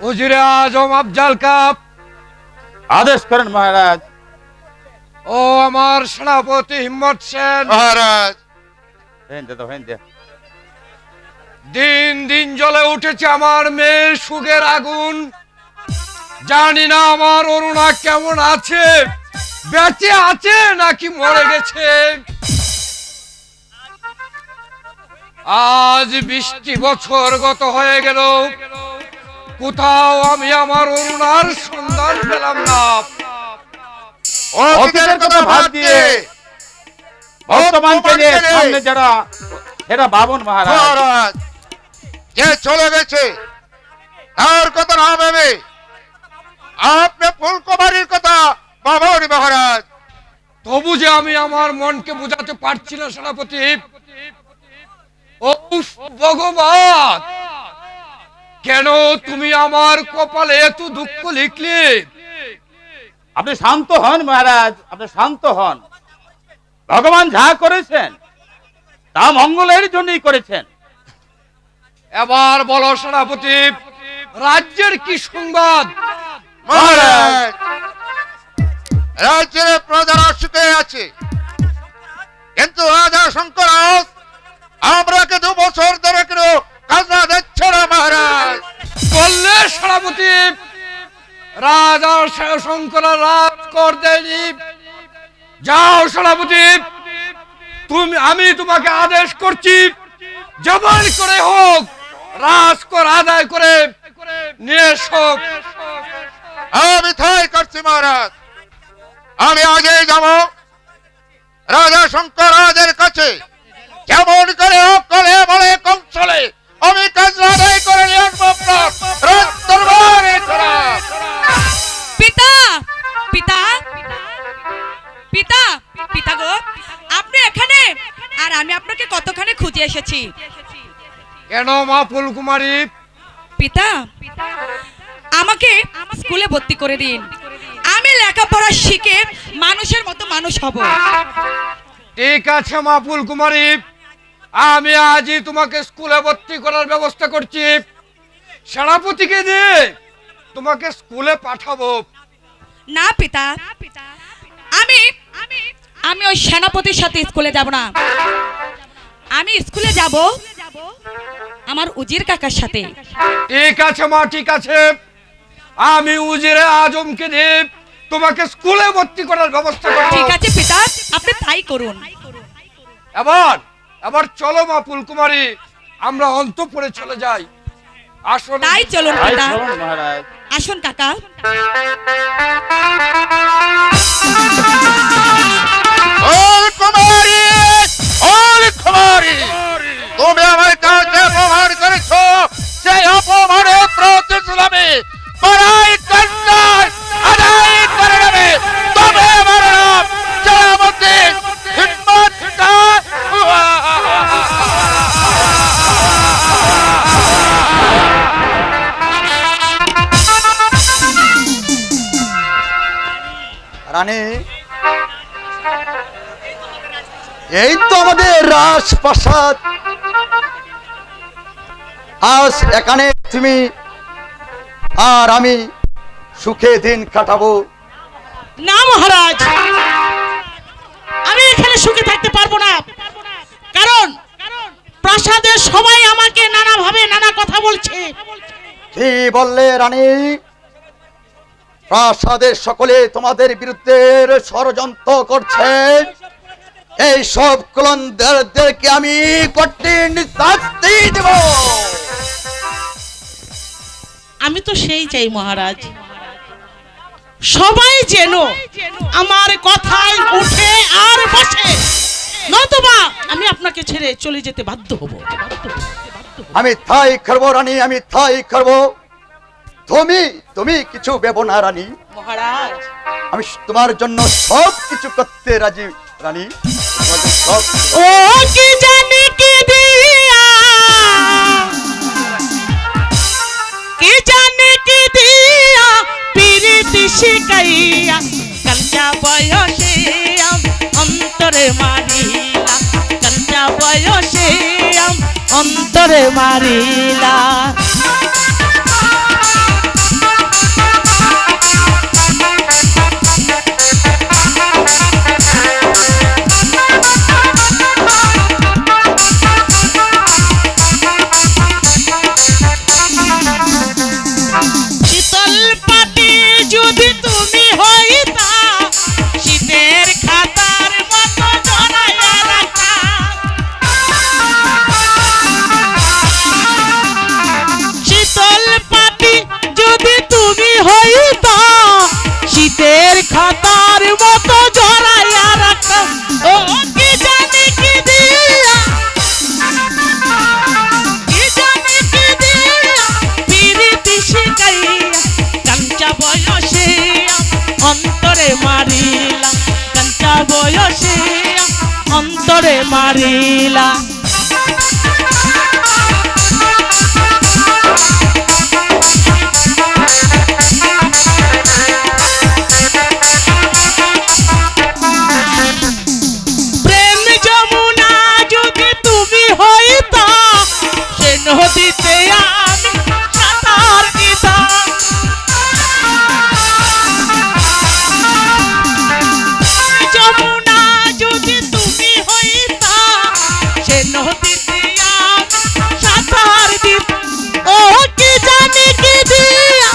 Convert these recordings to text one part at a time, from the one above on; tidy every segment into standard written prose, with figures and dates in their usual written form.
উজিরে আজম Afzal cup আদেশ করেন মহারাজ। ও আমার সেনাপতি হিম্মত সেন মহারাজ। দিন দিন জ্বলে উঠেছে আমার মেয়ের সুখের আগুন। জানি না আমার অরুণা কেমন আছে, বেঁচে আছে নাকি মরে গেছে। আজ 20টি বছর গত হয়ে গেল, কোথাও আমি আমার অরুণার সন্ধান পেলাম না। অতীতের কথা বাদ দিয়ে বর্তমানকে নিয়ে সামনে যারা সেটা ভাবুন মহারাজ। মহারাজ, যে চলে গেছে তার কথা না ভেবে আপনি ফুলকুমারীর কথা ভাবুন মহারাজ। তবু যে আমি আমার মনকে বোঝাতে পারছি না সেনাপতি। ও ভগবান, কেন তুমি আমার কপালে এত দুঃখ লিখলে? আপনি শান্ত হন মহারাজ, আপনি শান্ত হন। ভগবান যা করেছেন তা মঙ্গলের জন্যই করেছেন। এবার বলো সেনাপতি, রাজ্যের কি সংবাদ? মহারাজ, রাজ্যের প্রজারা সুখে আছে, কিন্তু রাজা শঙ্কর আমরাকে 2 বছর ধরে কেন কাজা দিচ্ছে না মহারাজ। বললে সেনাপতি, রাজা শঙ্কর রাজ কর দেয়নি। যাও সেনাপতি, আমি তোমাকে আদেশ করছি, যেমন করে হোক রাজকর আদায় করে নিয়ে এসো। আমি তাই করছি মহারাজ। আমি আগেই যাব রাজা শঙ্কর রাজের কাছে, যেমন করে হোক করে বলে কৌশলে আমি কাজ আদায় করে নিয়ে আসবো আপনার রাজ দরবারে। পিতা পিতা পিতা পিতা গো, আপনি এখানে? আর আমি আপনাকে কতখানি খুঁজে এসেছি। কেন মা ফুলকুমারী? পিতা, আমাকে স্কুলে ভর্তি করে দিন। আমি লেখাপড়া শিখে মানুষের মতো মানুষ হব। ঠিক আছে মা ফুলকুমারী, আমি আজই তোমাকে স্কুলে ভর্তি করার ব্যবস্থা করছি। সেনাপতিকে দিয়ে তোমাকে স্কুলে পাঠাবো। না পিতা, আমি আমি ওই সেনাপতির সাথে স্কুলে যাব না। আমি স্কুলে যাব আমার উজির কাকার সাথে। ঠিক আছে মা, ঠিক আছে, আমি উজিরে আজমকে দিয়ে তোমাকে স্কুলে ভর্তি করার ব্যবস্থা করব। ঠিক আছে পিতা, আপনি তাই করুন। এবার চলো মা ফুলকুমারী, আমরা অন্তঃপুরে চলে যাই। আসুন। তাই চলুন তাই পিতা, চলুন মহারাজ। আসুন কাকা। ফুলকুমারী, ফুলকুমারী, তুমি আমার কাছে অপমান করেছো, সেই অপমানের প্রতিশোধে বড়াই কন্যার আদায় করে নেবে। তবে আমার নাম সেনাপতি হিম্মত খান। রানী, এই তো আমাদের রাজপ্রাসাদ। আজ এখানে তুমি আর আমি সুখে দিন কাটাবো। না মহারাজ, আমি এখানে সুখে থাকতে পারবো না। কারণ প্রাসাদের সবাই আমাকে নানা ভাবে নানা কথা বলছে। কি বললে রানী? প্রাসাদের সকলে তোমাদের বিরুদ্ধে ষড়যন্ত্র করছে। এই সব কুলঙ্গারদেরকে আমি কঠিন শাস্তি দেব। আমি তো সেই চাই মহারাজ, সবাই যেন আমার কথায় উঠে আর বসে, নতুবা আমি আপনাকে ছেড়ে চলে যেতে বাধ্য হব। আমি তাই করবো রানী, আমি তাই করবো। তুমি কিছু ভেবো না রানী। মহারাজ, আমি তোমার জন্য সব কিছু করতে রাজি রানী। সব ও কি জানি কি দিয়া, কি জানি কি দিয়া পিরিতি শিখাইয়া কালচা বয়সে অন্তরে মারিলা, কালচা বয়সে অন্তরে মারিলা। মারিলা। প্রেম যমুনা যদি তুমি হইতা, সে নদীতে আমি সাঁতার দিতাম। যমুনা যদি তুমি হইতা, সে নদীতে আমি সাঁতার দিতাম। ও কি জানি কি দিয়া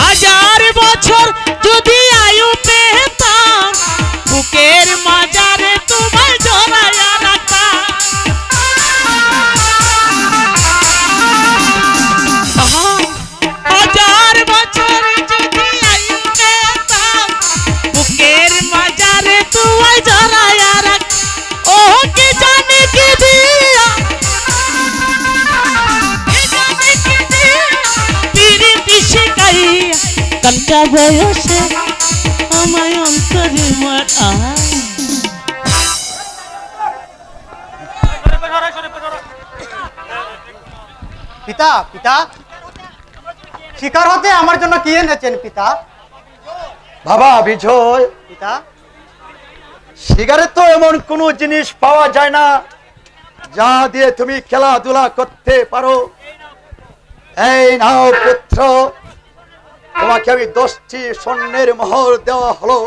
হাজার বছর যদি আয়ু পেতাম, বুকের মাজারে তোমায় জড়াইয়া রাখতাম। হাজার বছর যদি আয়ু পেতাম, বুকের মাজারে তোমায় জড়াইয়া রাখতাম। ও কি জানি কি দিয়া কালকা বয়সে আমায় অন্তরে মারা। পিতা পিতা শিকার হতে আমার জন্য কি এনেছেন পিতা? বাবা বিজয়, পিতা সিগারেট তো এমন কোনো জিনিস পাওয়া যায় না যা দিয়ে তুমি খেলাধুলা করতে পারো। এই নাও পুত্র, তোমাকে আমি 10টি স্বর্ণের মোহর দেওয়া হলো।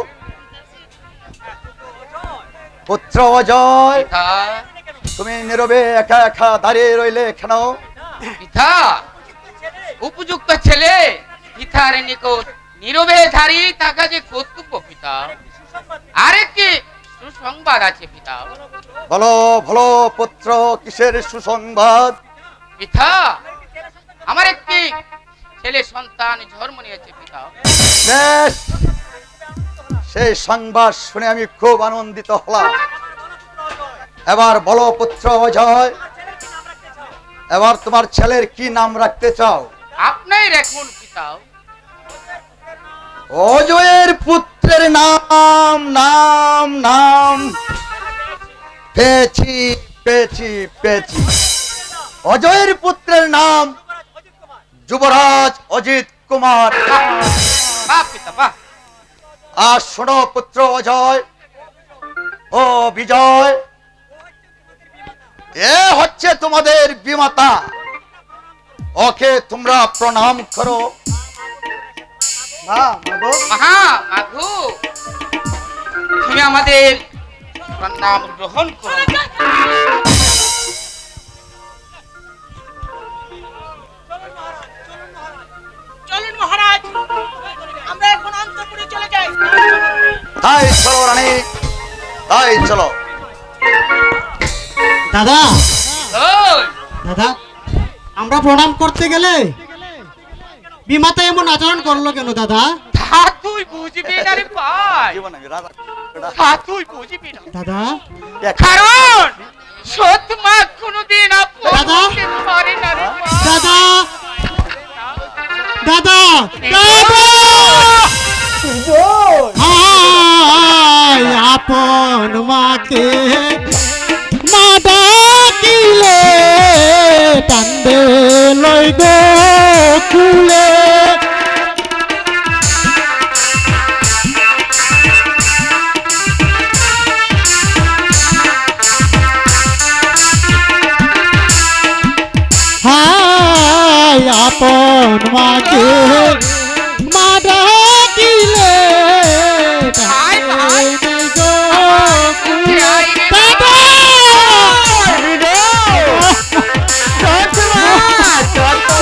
পুত্র অজয়, পিতা, তুমি নীরবে একা একা দাঁড়িয়ে রইলে কেন? পিতা, উপযুক্ত ছেলে পিতার নিকট নীরবে দাঁড়িয়ে থাকা যে কর্তব্য পিতা। আরেকটি সুসংবাদ আছে পিতা। বলো বলো পুত্র, কিসের সুসংবাদ? পিতা, আমার একটি ছেলে সন্তান জন্ম নিয়েছে পিতা। বেশ, সেই সংবাদ শুনে আমি খুব আনন্দিত হলাম। এবার বলো পুত্র অজয়, এবার তোমার ছেলের কি নাম রাখতে চাও? আপনি রাখুন পিতা। অজয়ের পুত্রের নাম নাম নাম পেয়েছি পেয়েছি পেয়েছি। অজয়ের পুত্রের নাম যুবরাজ অজিত কুমার। বাহ পিতা বাহ। আর শোনো পুত্র অজয় ও বিজয়, এ হচ্ছে তোমাদের বিমাতা, ওকে তোমরা প্রণাম করো। মা মাগো মহা মাধু, তুমি আমাদের প্রণাম গ্রহণ করো। চলুন মহারাজ, আমরা এখন অন্তঃপুরে চলে যাই। তাই চলো রানী, তাই চলো। দাদা ওই, দাদা, আমরা প্রণাম করতে গেলে বিমাতা এমন আচরণ করলো কেন দাদা? তা তুই বুঝবি না রে ভাই, তা তুই বুঝবি না। দাদা কারণ সৎ মা কোনোদিন দাদা? আপনাকে ধরে না রে ভাই। দাদা দাদা দাদা, হায় আপন মাকে মা ডাকিলে কান্দে লই গো কুলে। হায় আপন মাকে মা ডাকিলে হায় ভাই। কান্দে গো কুলে। হায় রে দাদা! চল মা, চল তো,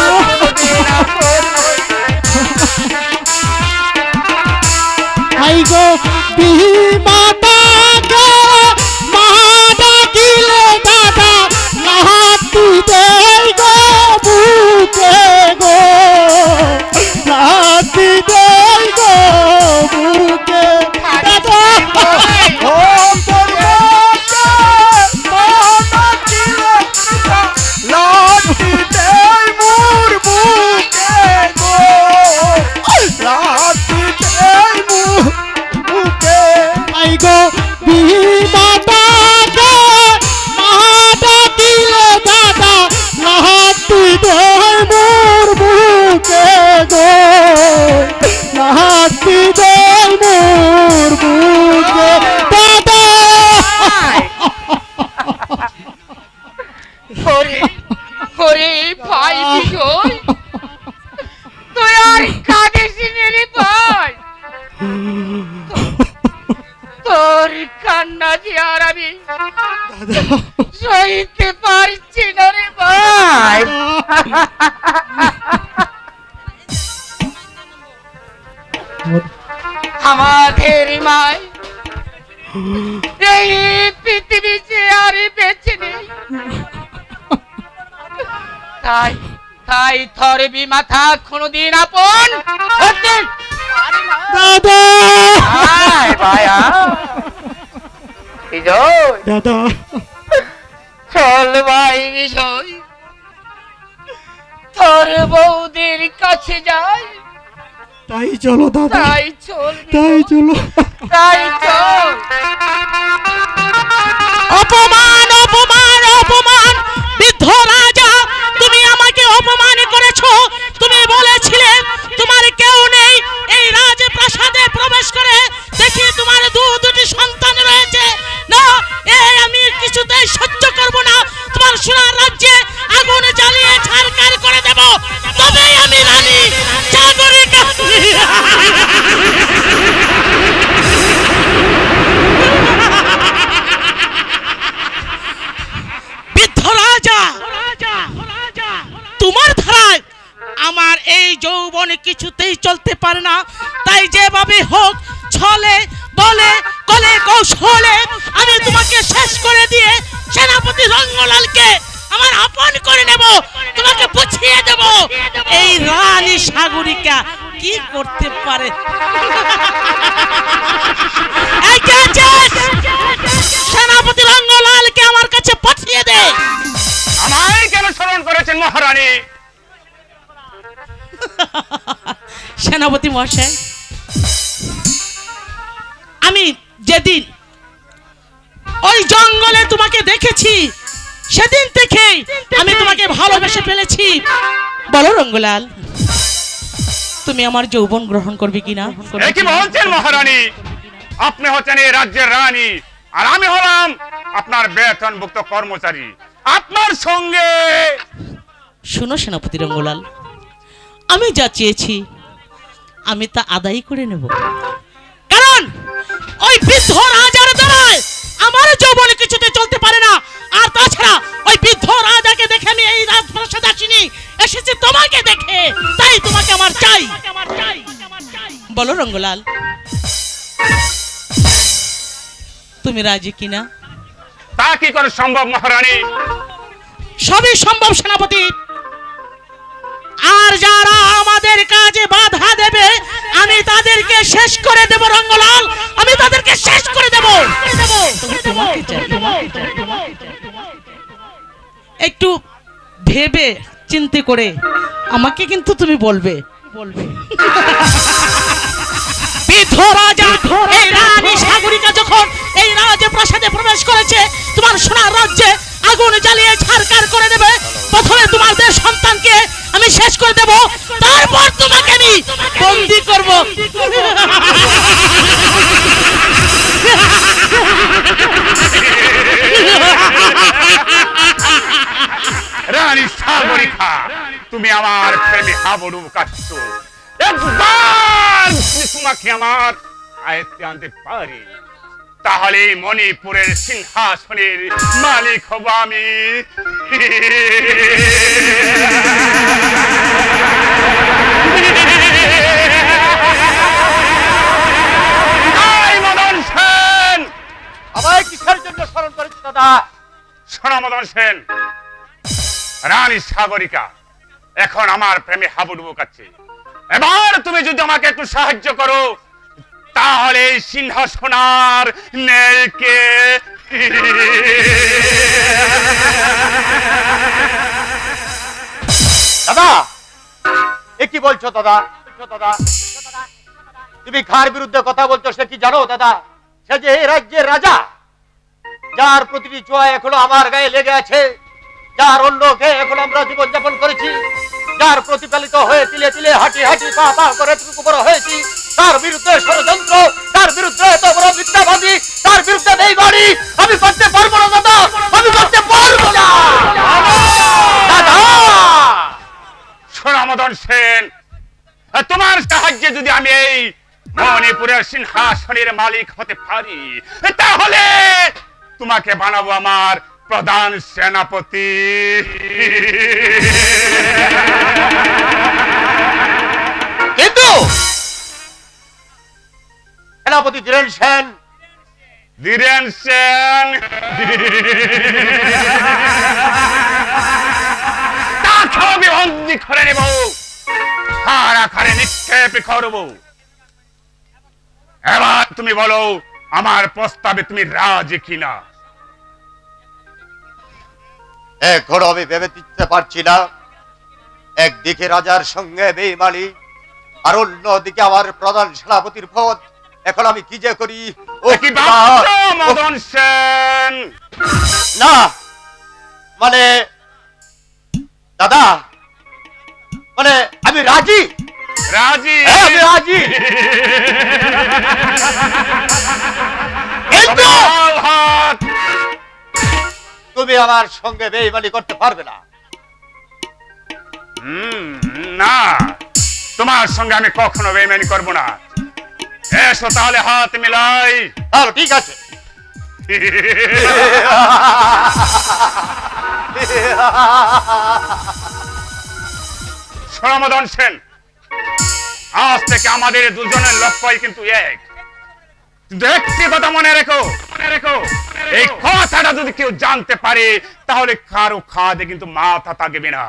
আমি সইতে পারছি না রে ভাই। আমাদের মাই এই পৃথিবী যে আর বেঁচে নেই, তাই তাই ধরবি মাথা কোনদিন আপন হতে পারে না। দাদা আয় ভাই আয়। বিজয় দাদা চল ভাই বিজয়, তোর বৌদির কাছে যাই। তাই চলো দাদা, তাই চল তাই চলো। তাই চল। অপমান অপমান অপমান, বৃদ্ধ রাজা তুমি আমাকে অপমান করেছো। তুমি বলেছিলে তোমার কেউ নেই, এই রাজপ্রাসাদে প্রবেশ করে দেখি তোমার দুটি সন্তান রয়েছে। না, এই আমি কিছুতেই সহ্য করব না। তোমার সোনার রাজ্যে আগুন জ্বালিয়ে ছারখার করে দেব, তবেই আমি রানী সাগরিকা। বৃদ্ধ রাজা, তোমার ধারায় আমার এই যৌবন কিছুতেই চলতে পারে না। তাই যেভাবে হোক, ছলে বলে কলে কৌশলে আমি তোমাকে শেষ করে দিয়ে সেনাপতি রঙ্গলালকে আমার আপন করে নেব, তোমাকে বুঝিয়ে দেব এই রানী সাগরিকা কি করতে পারে। এই কে আছিস? সেনাপতি রঙ্গলালকে আমার কাছে পাঠিয়ে দে। আমায় কেন স্মরণ করেছেন মহারানী? সেনাপতি মহাশয়, আমি যেদিন ওই জঙ্গলে তোমাকে দেখেছি সেদিন থেকেই আমি তোমাকে ভালোবেসে ফেলেছি। বলো রঙ্গলাল, তুমি আমার যৌবন গ্রহণ করবে কিনা? এ কি বলছেন মহারানী? আপনি হচ্ছেন এই রাজ্যের রানী, আর আমি হলাম আপনার বেতনভুক্ত কর্মচারী। আপনার সঙ্গে শুনো সেনাপতি রঙ্গলাল, আমি যা চেয়েছি আমি তা আদায় করে নেব, কারণ ওই বৃদ্ধ রাজার দ্বারায় আমার যৌবন কিছুতে চলতে পারে না। আর তাছাড়া ওই বৃদ্ধ রাজাকে দেখে আমি এই রাজপ্রাসাদে আসিনি, এসেছি তোমাকে দেখে। তাই তোমাকে আমার চাই। বলো রঙ্গলাল, তুমি রাজি কিনা? তা কি করে সম্ভব মহারানী? সবই সম্ভব সেনাপতি। আর যারা আমাদের কাজে বাধা দেবে আমি তাদেরকে শেষ করে দেব রঙ্গলাল, আমি তাদেরকে শেষ করে দেব। তোমাকে চাই, একটু ভেবে চিন্তে করে আমাকে কিন্তু তুমি বলবে। বৃদ্ধ রাজা এই রানী সাগরিকা যখন এই রাজপ্রাসাদে প্রবেশ করেছে, তোমার সোনার রাজ্যে আগুন জ্বালিয়ে ছারখার করে দেবে। প্রথমে তোমাদের সন্তানকে আমি শেষ করে দেব, তারপর তোমাকে আমি বন্দি করব। রানী সাগরিকা, তুমি আমার প্রেমে হাবুডু কাটছ। একবার যদি তোমাকে আমার আয়ত্তে আনতে পারি, তাহলে মণিপুরের সিংহাসনের মালিক হব আমি। মদন সেন, আমায় কিসের জন্য স্মরণ করেছো দাদা? শোনো মদন সেন, রানী সাগরিকা এখন আমার প্রেমে হাবুডুবু কাটছে। এবার তুমি যদি আমাকে একটু সাহায্য করো, তাহলে এই সিংহাসনার নেইকে দাদা, এ কি বলছো দাদা? তুমি কার বিরুদ্ধে কথা বলছো সে কি জানো দাদা? সে যে এই রাজ্যের রাজা, যার প্রতিটি চোয়া এখনো আমার গায়ে লেগে আছে, যার অন্যকে এখন আমরা জীবনযাপন করেছি, যার প্রতিপালিত হয়ে তিলে তিলে হাঁটি হাঁটি পা পা করে এতটুকু বড় হয়েছি, তার বিরুদ্ধে ষড়যন্ত্র, তার বিরুদ্ধে এত বড় মিথ্যাবাদী, তার বিরুদ্ধে এই বাড়ি আমি করতে পারবো না দাদা, আমি করতে পারবো না দাদা। শোনো মদন সেন, তোমার সাহায্যে যদি আমি এই মণিপুরের সিংহাসনের মালিক হতে পারি, তাহলে তোমাকে বানাবো আমার প্রধান সেনাপতি। কিন্তু সেনাপতি ধীরেন সেন ধীরেন সেন তাকে আমি বন্দি করে নেব, কারাগারে নিক্ষেপ করব। এবার তুমি বলো আমার প্রস্তাবে তুমি রাজি কিনা? এখনো আমি ভেবে দিতে পারছি না। একদিকে রাজার সঙ্গে বেইমানি, আর অন্যদিকে আমার প্রধান সেনাপতির পদ। এখন আমি কি যে করি? ও কি ভাবছো মদন সেন? না মানে দাদা, মানে আমি রাজি। রাজি? হ্যাঁ, আমি রাজি। কিন্তু হাত তুমি আমার সঙ্গে বেইমানি করতে পারবে না। না, তোমার সঙ্গে আমি কখনো বেইমানি করব না। এসো তাহলে হাত মিলাই। তাহলে ঠিক আছে। মদন সেন, আজ থেকে আমাদের দুজনের লক্ষ্যই কিন্তু এক। কিন্তু একটি কথা মনে রেখো, এই কথাটা যদি কেউ জানতে পারে তাহলে কারো খাদে কিন্তু মাথা থাকবে না।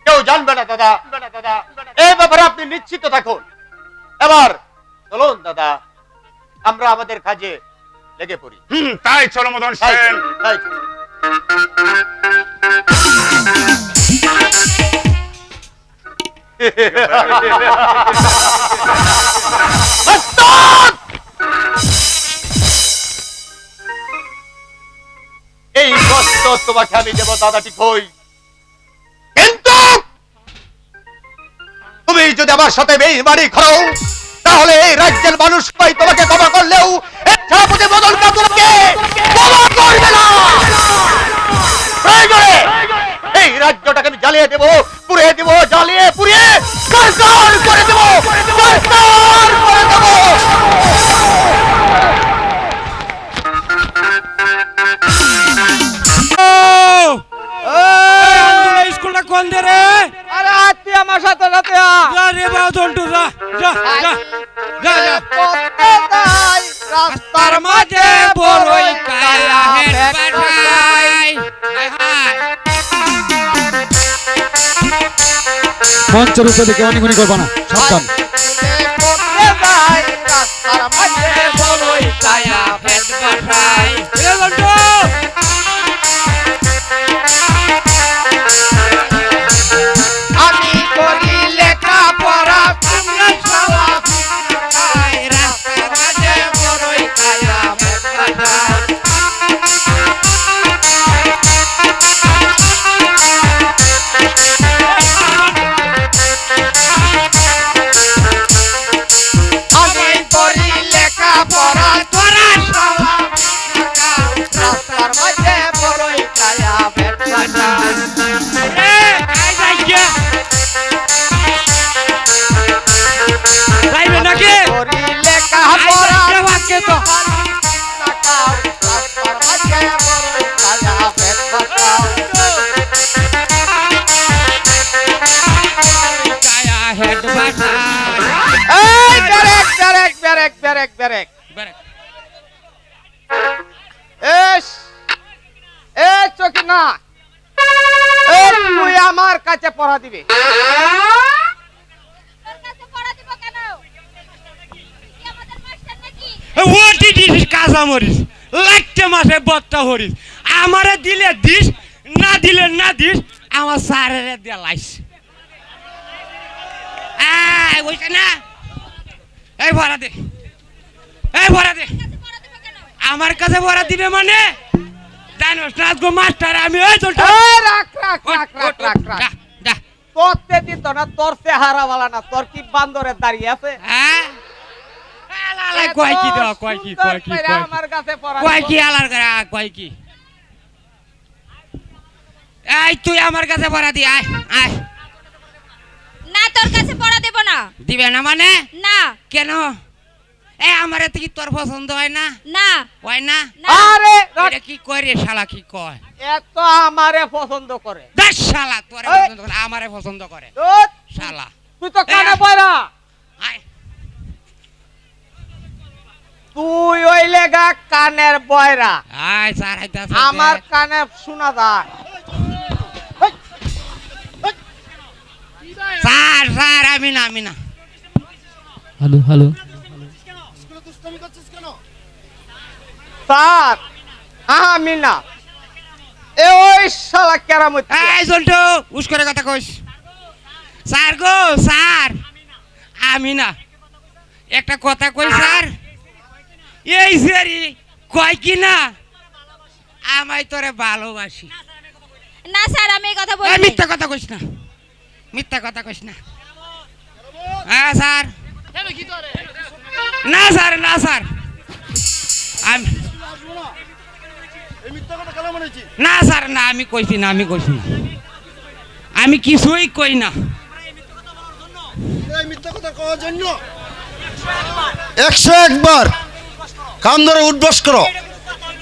কেউ জানবে না দাদা, এই ব্যাপারে আপনি নিশ্চিত থাকুন। এবার চলুন দাদা, আমরা আমাদের কাজে লেগে পড়ি। তাই চলো মদন তাই সেন। চলুন, তাই চলুন। এই কষ্ট তোমাকে আমি দেব দাদা, ঠিক হই। কিন্তু তুমি যদি আমার সাথে বেইমানি করো তাহলে এই রাজ্যের মানুষ সবাই তোমাকে ক্ষমা করলেও এই সেনাপতি মদন কাকা তোমাকে ক্ষমা করবে না। প্রয়োজনে এই রাজ্যটাকে আমি জ্বালিয়ে দেবো, পুড়িয়ে দেবো, জ্বালিয়ে পুড়িয়ে সরকার করে দেবো, সরকার করে দেবো। স্কুলটা কোন দে রে? আরে তুই আমার সাথে সাথে যা রে বাবা জন্টু, যা যা যা যা যা। রাস্তার মাঝে বড়ই কায়া হেড পাঠাই। মঞ্চের উপরে দেখে অনিমনি করবো না, সাবধান। রাস্তার মাঝে বড়ই কায়া হেড পাঠাই। এ জন্টু, আমি করি লেখাপড়া, তোমরা সবাই খাই রাস্তার মাঝে বড়ই কায়া হেড পাঠাই। আমি করি লেখাপড়া, তোরা সবাই রাস্তার মাঝে বড়ই কায়া হেড পাঠাই। এ আই যাই কে? যাইবে নাকি? করি লেখাপড়া, আই যাই কে তো? রাস্তার মাঝে বড়ই কায়া হেড পাঠাই। কায়া হেড পাঠাই। এই break break break break break. বেরে। এস এ চোখে না, এ তুই আমার কাছে পড়া দিবে। ওটি দিস কাঁচা মরিস, লাগতে মাসে বত্তা হরিস। আমারে দিলে দিস, না দিলে না দিস, আমার সারেরে দিয়ে লাইস। ওইটা না, এই ভরা দে, এই ভরা দে। আমার কাছে ভরা দিবে মানে জানোস না গো মাস্টার, আমি ওই চলটা এই রাখ রাখ রাখ রাখ রাখ রাখ। যা। তোরতে দিত না, তোর চেহারা वाला না, তোর কি বান্দরের দাঁড়িয়ে আছে? হ্যাঁ আলাই কয় কি দাও, কয় কি কয় কি তোর কয় আমার কাছে পড়া কয় দিব। কি আলার করে কয় কি? এই তুই আমার কাছে ভরা দি, আয় আয়। না, তোর কাছে পড়া দেব না। দিবে না মানে? না। কেন? এ আমার এত কি তোর পছন্দ হয় না না হয় না আরে এটা কি কয় রে শালা কি কয় এত আমারে পছন্দ করে দেখ শালা তোরে এই! পছন্দ করে আমারে পছন্দ করে ধুৎ, শালা তুই তো কানে পয়রা আয় তুই ওই লেগা কানের বয়রা আয় স্যার আইতাছে আমার কানে শোনা যায় স্যার স্যার আমি না স্যার আমি না এ ওই শালা কেরামতি এই জন্টু উস করে কথা কইস স্যার গো স্যার আমি না একটা কথা কই স্যার এই সেরি কয় কি না আমায় তোরে ভালোবাসি না স্যার আমি এই কথা এই বলি মিথ্যা কথা কইস না মিথ্যা কথা কইস না হ্যাঁ স্যার না স্যার না স্যার আমি না স্যার না আমি কইছি না আমি কিছুই কই না 101 বার কান ধরে উঠবস করো।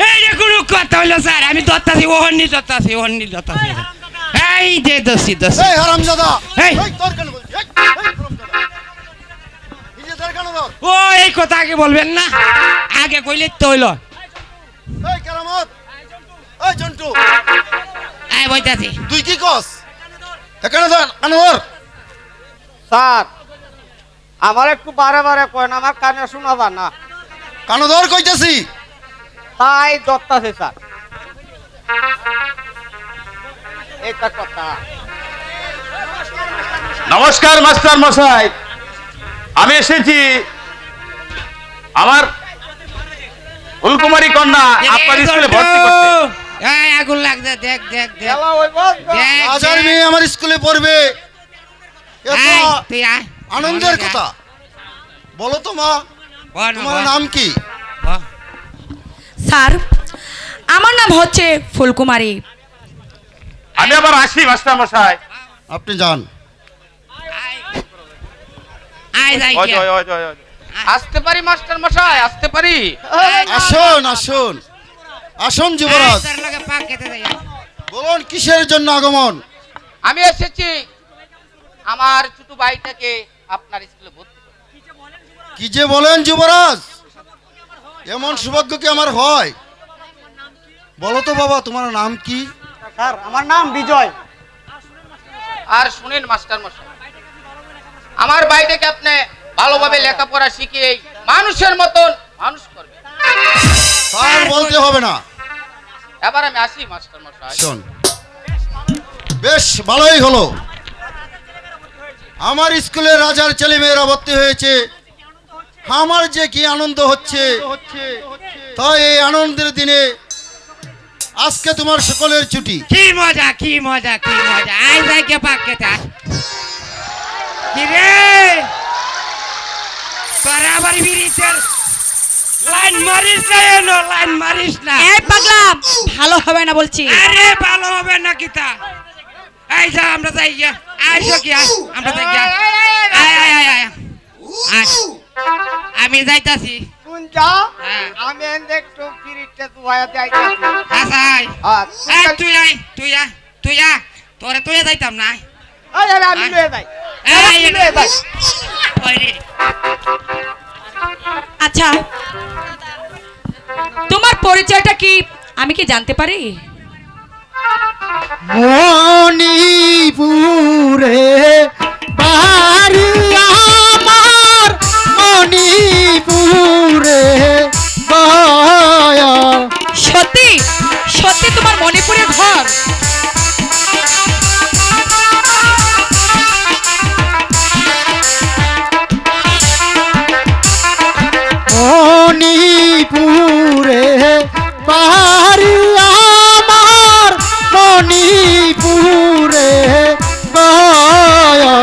এই যে কোনো কথা হইলো স্যার আমি দত্তাছি ওহনি দত্তাছি এই যে দোষী এই হারামজাদা, এই! এই তোর কেন বলছিস? এই হারামজাদা। নিজে তোর কেন ধর? ও এই কথা আগে বলবেন না আগে কইলে তো হইলো এই কেরামত, এই জন্টু, এই বইতাছি তুই কি কস? এখানে ধর, কানে ধর। স্যার আমার একটু বারে বারে কয় না আমার কানে শোনা যায় না কানে ধর কইতাছি। তাই দত্তাছে স্যার এটা কথা নমস্কার মাস্টার মশাই, আমি এসেছি আমার ফুলকুমারী কন্যা আপনার স্কুলে ভর্তি করতে। এই আগুন লাগছে দেখ দেখ দেখ খেলা ওই বল দেখ, হাজার দেখ। মেয়ে আমার স্কুলে পড়বে, এ তো এই, তুই আয়। আনন্দের কথা। বলো তো মা, বল না, তোমার বল। নাম কি? বল। স্যার আমার নাম হচ্ছে ফুলকুমারী আমি আবার আসি মাস্টার মশাই। আপনি যান। আয় যাই ওই, গিয়া। ওই, ওই, ওই, ওই। আসতে পারি মাস্টার মশাই আসতে পারি আসুন আসুন আসুন যুবরাজ, আয়, তোর লগে পাক খেতে যাই, আয়। বলুন কিসের জন্য আগমন? আমি এসেছি আমার ছোট ভাইটাকে আপনার স্কুলে ভর্তি করতে। কি যে বলেন যুবরাজ, এমন সৌভাগ্য কি আমার হয়? বলো তো বাবা, তোমার নাম কি? স্যার আমার নাম বিজয়। আর শুনেন মাস্টার মশাই, আমার ভাইটাকে আপনি ভালোভাবে লেখাপড়া শিখিয়ে মানুষের মতন মানুষ করবে। স্যার বলতে হবে না। এবার আমি আসি মাস্টার মশাই। শোন, বেশ ভালোই হলো, আমার স্কুলে রাজার ছেলে মেয়েরা ভর্তি হয়েছে। আমার যে কি আনন্দ হচ্ছে, তাই এই আনন্দের দিনে আজকে তোমার সকলের ছুটি। কি মজা কি মজা কি মজা আয় যাই গিয়া পাক খেতে, আয়। কি রে তোরা আবার বিরিতের লাইন মারিস না এনো, লাইন মারিস না। এই পাগলা ভালো হবে না বলছি আরে ভালো হবে না কিতা, এই যা আমরা যাই গিয়া, আইসো কি আয়, আমরা যাই গিয়া, আয় আয় আয় আয় আয়। আমি যাইতাছি শুন যা, হ্যাঁ। আমি এনে একটু ফিরিটে দুয়ায়া যাইতাছি। আচ্ছা আয়। হ্যাঁ, এই তুই আয় তুই আয় তোরে তুই যাইতাম না, আয়। আরে আমি লয়ে যাই। এই, আমি লয়ে যাই। ওই রে। আচ্ছা তোমার পরিচয়টা কি আমি কি জানতে পারি? মণিপুরে বাড়ি আমার, মণিপুরে গয়া। সত্যি সত্যি তোমার মণিপুরের ঘর? মণিপুরে বাড়ি আমার, মণিপুরে গয়া।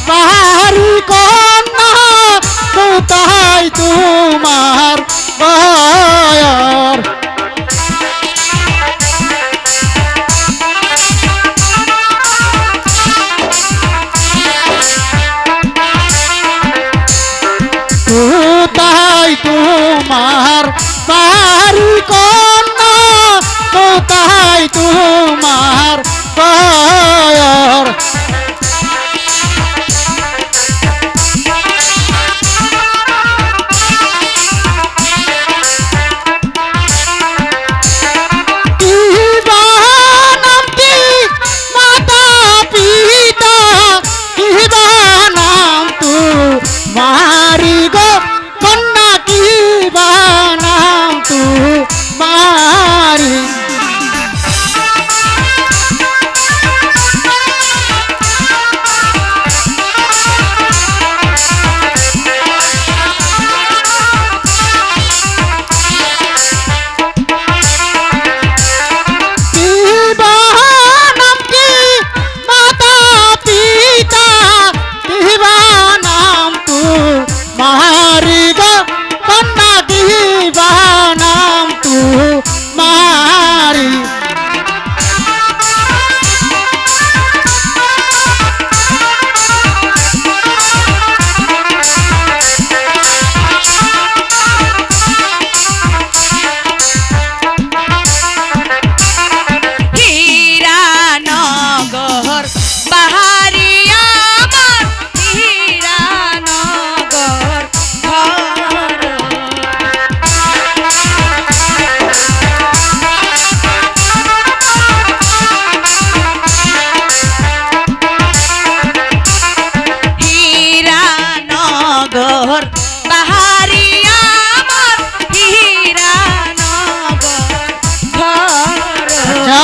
বাহারি কন্যা কোথায় তোমার বায়ার কোথায় তোমার বাহারি কন্যা কোথায় তোমার বায়ার কি বানাম কি মাতা পিতা কি বানাম তু মারি গো কন্যা কি বানাম তু মারি কি বানাম কি মাতা পিতা কি বানাম তু মারি গো কন্যা কি বানাম তু মারি হীরানগর বাহারি আমার হীরানগর ঘর হীরানগর বাহারি আমার হীরানগর ঘর আচ্ছা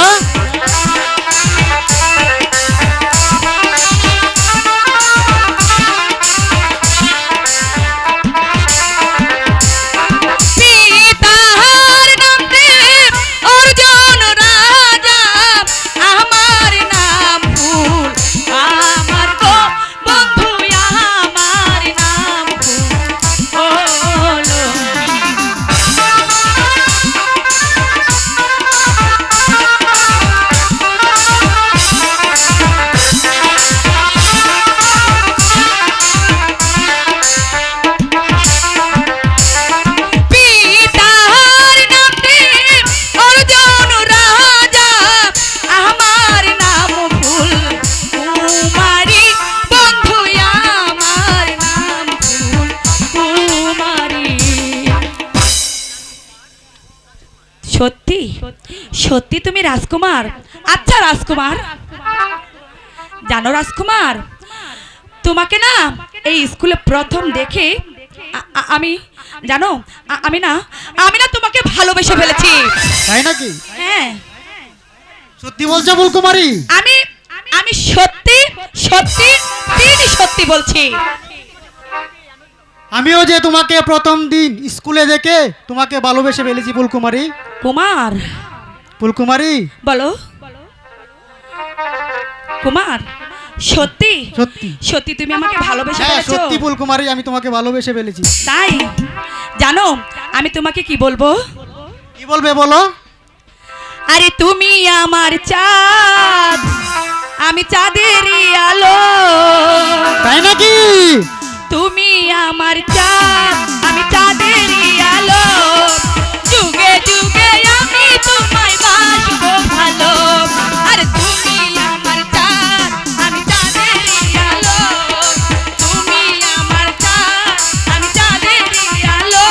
পিতার নাম দেব অর্জুন রাজা আমার নাম ফুল আমার গো বন্ধু আমার নাম ফুল হলো পিতার নাম দেব অর্জুন রাজা আমার নাম ফুল কুমারী বন্ধু আমার নাম ফুল কুমারী সত্যি সত্যি তুমি রাজকুমার আচ্ছা রাজকুমার জানো রাজকুমার তোমাকে না এই স্কুলে প্রথম দেখে আমি জানো আমি না তোমাকে ভালোবেসে ফেলেছি তাই নাকি হ্যাঁ সত্যি বলছো ফুলকুমারী আমি আমি সত্যি সত্যি সত্যি বলছি আমিও যে তোমাকে প্রথম দিন স্কুলে দেখে তোমাকে ভালোবেসে ফেলেছি ফুলকুমারী কুমার ফুলকুমারী বলো কুমার সত্যি সত্যি সত্যি তুমি আমাকে ভালোবেসে হ্যাঁ ফেলেছো সত্যি ফুলকুমারী আমি তোমাকে ভালোবেসে ফেলেছি তাই জানো আমি তোমাকে কি বলবো কি বলবে বলো আরে তুমি আমার চাঁদ আমি চাঁদেরই আলো তাই নাকি তুমি আমার চাঁদ আমি চাঁদেরই আলো যুগে যুগে আমি তোমায় বাসবো ভালো আর তুমি আমার চাঁদ আমি চাঁদেরই আলো তুমি আমার চাঁদ আমি চাঁদেরই আলো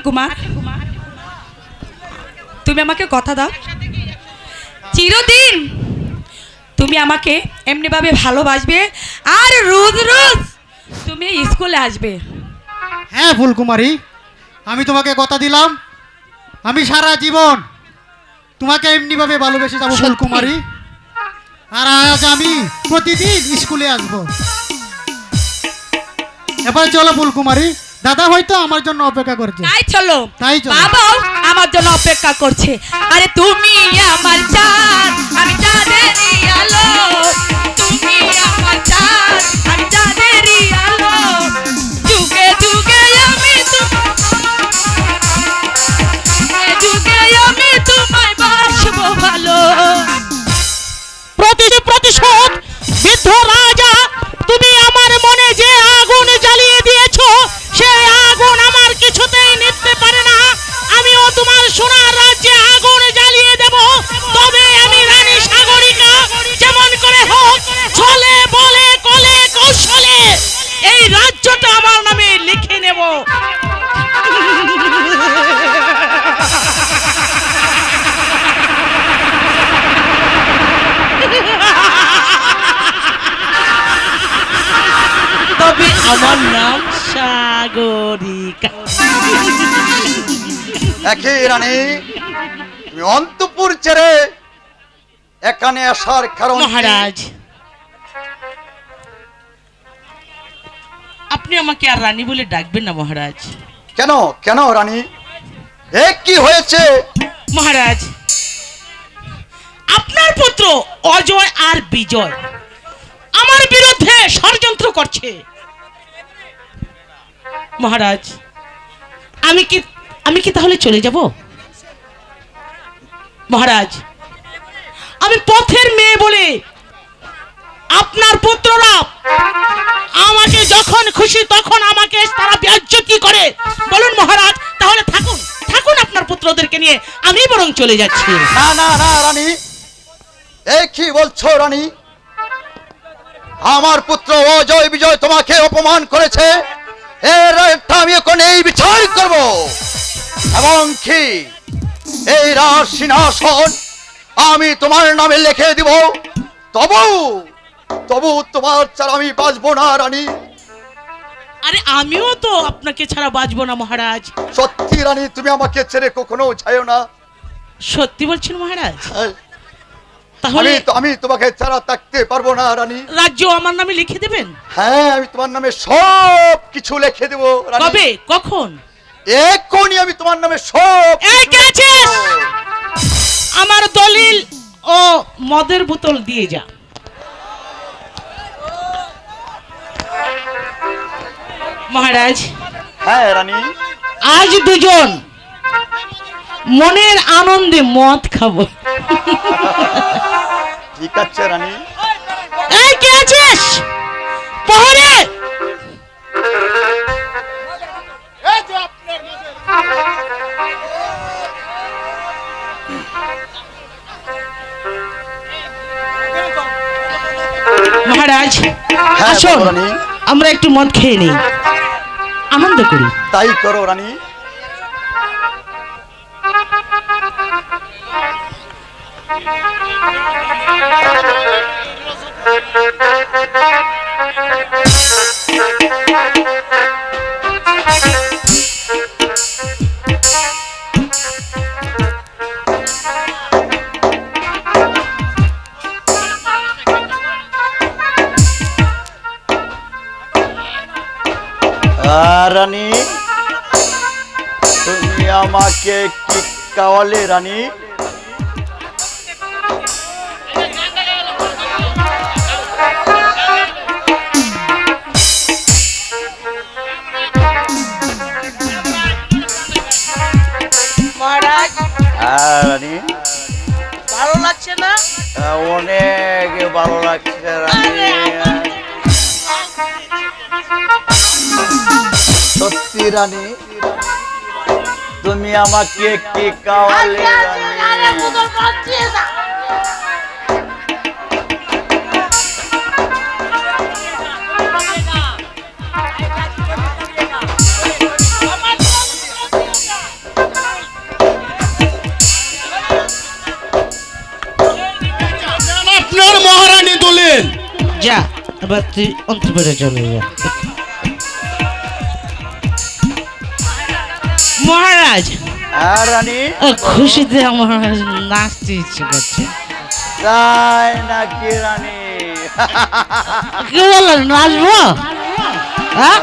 কুমার, তুমি আমাকে কথা দাও, চিরদিন তুমি আমাকে এমনিভাবে ভালোবাসবে আর রোজ রোজ তুমি স্কুলে আসবে। হ্যাঁ ফুলকুমারী, আমি তোমাকে কথা দিলাম, আমি সারা জীবন তোমাকে এমনিভাবে ভালোবেসে যাবো সত্যি? ফুলকুমারী। আর আজ আমি প্রতিদিন স্কুলে আসবো। এবার চলো ফুলকুমারী, দাদা হয়তো আমার জন্য অপেক্ষা করছে। তাই চলো, তাই চলো। বাবাও আমার জন্য অপেক্ষা করছে। আরে তুমি আমার চাঁদ, আমি চাঁদেরই আলো, তুমি আমার চাঁদ, আমি চাঁদেরই আলো, যুগে যুগে আমি তোমায় বাসবো ভালো। প্রতিশোধ বৃদ্ধ রাজা, তুমি আমার মনে যে আগুন জ্বালিয়ে দিয়েছো, সেই আগুন আমার কিছুতেই নিতে পারে না। আমিও তোমার সোনার রাজ্যে আগুন জ্বালিয়ে দেব, তবে আমি রানী সাগরিকা যেমন করে হোক ছলে বলে কলে কৌশলে এই রাজ্যটা আমার নামে লিখে নেব। তবে আমার নাম সাগরিকা। একই রানী, তুমি অন্তপুর ছেড়ে এখানে আসার কারণ কি? মহারাজ, আপনি আমাকে আর রানী বলে ডাকবেন না মহারাজ। কেন কেন রানী, এ কি হয়েছে? মহারাজ, আপনার পুত্র অজয় আর বিজয় আমার বিরুদ্ধে ষড়যন্ত্র করছে। মহারাজ, আমি কি তাহলে চলে যাব? মহারাজ, আমি পথের মেয়ে বলে আপনার পুত্ররা আমাকে যখন খুশি তখন আমাকে তারা বেইজ্জতি করে। বলুন মহারাজ, তাহলে থাকুন থাকুন আপনার পুত্রদেরকে নিয়ে, আমি বরং চলে যাচ্ছি। না না না রানী, এ কি বলছো রানী? আমার পুত্র অজয় বিজয় তোমাকে অপমান করেছে, এর একটা আমি এখন এই বিচার করব, এবং কি এই রাজ সিংহাসন আমি তোমার নামে লিখে দিব। তবু তবু তোমার ছাড়া আমি বাঁচবো না রানী। আরে আমিও তো আপনাকে ছাড়া বাঁচবো না মহারাজ। সত্যি রানী, তুমি আমাকে ছেড়ে কখনো যাইও না। সত্যি বলছেন মহারাজ? হ্যাঁ, তাহলে আমি তোমাকে ছাড়া থাকতে পারবো না রানী। রাজ্য আমার নামে লিখে দেবেন? হ্যাঁ, আমি তোমার নামে সব কিছু লিখে দেবো রানী। কবে, কখন? এক্ষুনি আমি তোমার নামে সব এই কিছু কে লিখে আছিস? দেবো। আমার দলিল ও মদের বোতল দিয়ে যা। মহারাজ, হ্যাঁ রানী, আজ দুজন মনের আনন্দে মদ খাবো। ঠিক আছে রানী। এই কে আছিস? প্রহরী! মহারাজ হ্যাঁ আসুন, বলো রানী। আমরা একটু মদ খেয়ে নেই, আনন্দ করি। তাই করো রানী। রানী, তুমি আমাকে কি খাওয়ালে রানী? মহারাজ, রানী, ভালো লাগছে না? অনেক ভালো লাগছে রানী। সত্যি রানী, তুমি আমাকে কি খাওয়ালে রানী? এবার তুই অন্তপুরে চলে যা। মহারাজ হ্যাঁ রানী, খুশিতে আমার নাচতে ইচ্ছে করছে। তাই নাকি রানী? কি বলেন, নাচবো? হ্যাঁ?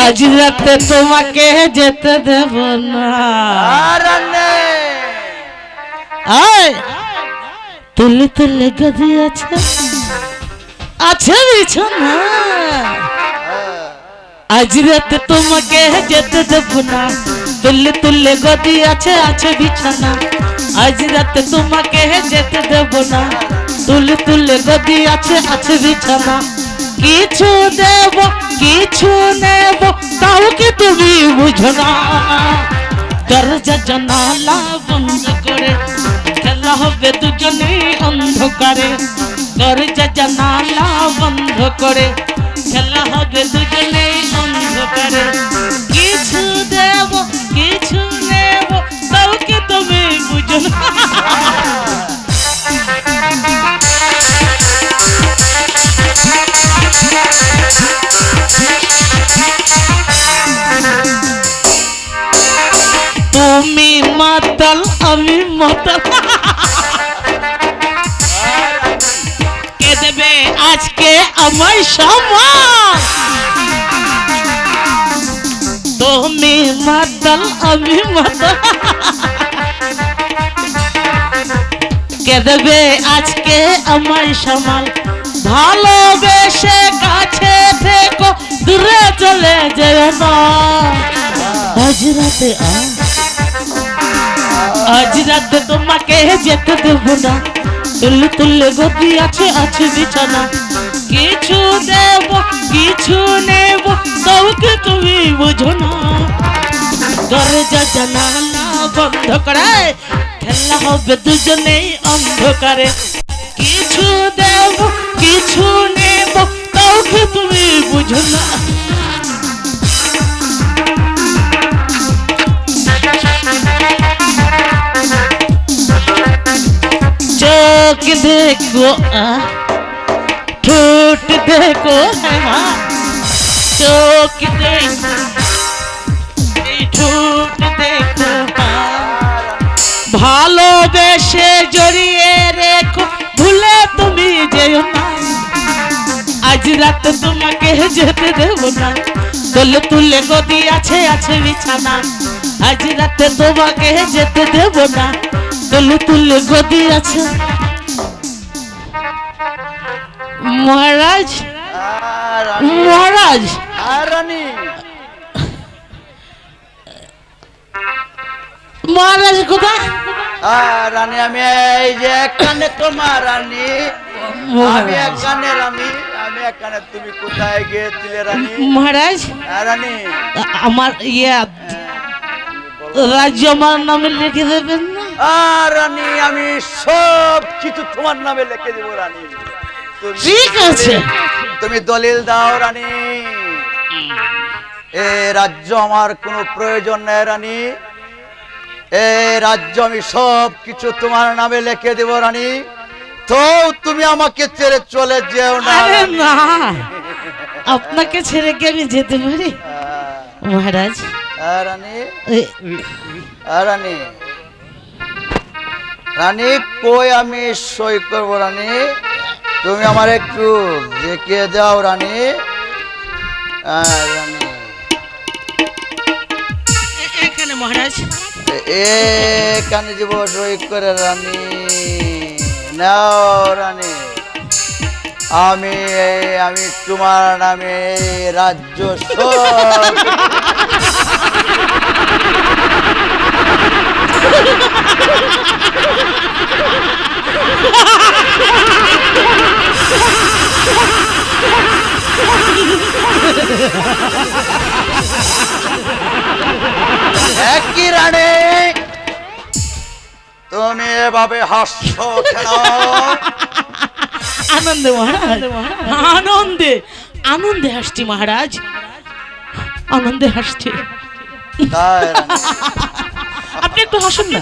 আজ রাতে তোমাকে যেতে দেব না। রানী, আয় তুলে তুলে গদি আছে, আছে বিছানা। আজ রাতে তোমাকে যেতে দেব না, তুলে তুলে গদি আছে, আছে বিছানা। আজ রাতে তোমাকে যেতে দেব না, তুলে তুলে গদি আছে, আছে বিছানা। কিছু দেব কিছু নেব, তাও কি তুমি বুঝো না? দরজা জানালা বন্ধ করে খেলা হবে দুজনে অন্ধকারে। দরজা জানালা বন্ধ করে খেলা হবে দুজনে অন্ধকারে। কিছু দেব কিছু নেব, তাও কি তুমি বুঝো না? তুমি মাতাল আমি মাতাল, কে দেবে আজকে আমায় সম্মান? তুমি মাতাল আমি মাতাল, কে দেবে আজকে আমায় সম্মান? ভালোবেসে কাছে থেকো, দূরে চলে যেও না। আজ রাতে আজ রাতে তোমাকে যেতে দেব না, তুলে তুলে গদি আছে, আছে বিছানা। কিছু দেব কিছু নেব, তাও কি তুমি বুঝো না? দরজা জানালা বন্ধ করে খেলা হবে দুজনেই অন্ধকারে। কিছু দেব কিছু নেব, তাও কি তুমি বুঝো না? चोक देखो ठोट देखो चोक देखो ठोट देखो ভালোবেসে জড়িয়ে রেখো, ভুলে তুমি যেও না। আজ রাতে তোমাকে যেতে দেব না, তুলে তুলে গদি আছে, আছে বিছানা। আজ রাতে তোমাকে যেতে দেব না, তুলে তুলে গদি আছে। মহারাজ মহারাজ রানী, মহারাজ কোথায়? রানী আমি এই যে এখানে তোমার রানী, আমি এখানে রানী, আমি এখানে। তুমি কোথায় গিয়েছিলে রানী? মহারাজ রানী, আমার রাজ্য আমার নামে লিখে দেবেন না? রানী আমি সব কিছু তোমার নামে লিখে দেবো রানী। ঠিক আছে, তুমি দলিল দাও রানী। এ রাজ্য আমার কোনো প্রয়োজন নেই রানী, এই রাজ্য আমি সব কিছু তোমার নামে লিখে দেব রানী। তো তুমি আমাকে ছেড়ে চলে যেও না। আরে না, আপনাকে ছেড়ে কি আমি যেতে পারি মহারাজ? রানী, রানী, রানী কই আমি সই করবো রানী? তুমি আমার একটু দেখে দাও রানী। রানী এখানে মহারাজ, এখানে যাব সই করে রানী। নাও রানী, আমি আমি তোমার নামে রাজ্য সব একই রানী, তুমি এভাবে হাসছো কেন? আনন্দে মহারাজ, আনন্দে আনন্দে হাসছি মহারাজ, আনন্দে হাসছি। তাই রানী? আপনি একটু হাসুন না।